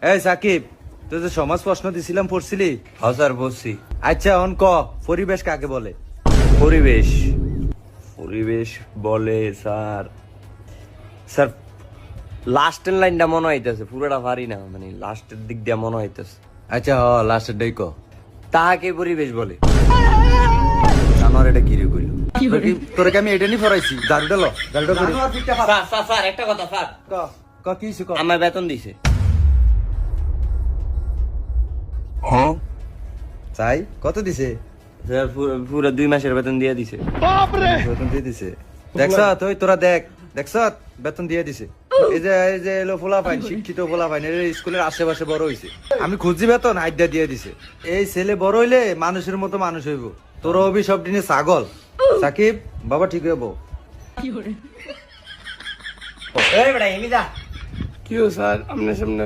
এই সাকিব, তুই যে সমাজ প্রশ্ন দিছিলাম পড়ছিলি? হ্যাঁ স্যার বলছি। আচ্ছা অন ক, পরিবেশ কাকে বলে? পরিবেশ পরিবেশ বলে স্যার, স্যার লাস্টের লাইনটা মনে হইতেছে, পুরোটা পারি না, মানে লাস্টের দিক দিয়ে মনে হইতেছে। আচ্ছা লাস্টের ডাই ক। তাহাকে পরিবেশ বলে। জানোয়ার এটা কি রে কইলো? তোরে কি আমি এটা নি ফরাইছি? জারুটা ল, জারুটা করি। স্যার স্যার স্যার একটা কথা স্যার, ক ক কি হইছে ক? আমার বেতন দিছে। চাই কত দিছে? স্যার পুরো 2 মাসের বেতন দিয়ে দিছে। বেতন দিয়ে দিছে। দেখছ তুই, তোরা দেখছ বেতন দিয়ে দিছে। এই যে এলো ফোলা ফাইন, শিক্ষিত ফোলা ফাইন, এর স্কুলের আশেপাশে বড় হইছে। আমি খুঁজি বেতন আইডা দিয়ে দিছে। এই ছেলে বড় হইলে মানুষের মতো মানুষ হইব। তোর অভি সব দিনে ছাগল। সাকিব বাবা ঠিক হইব। এই বেটা এমি যা। কি স্যার আপনার সামনে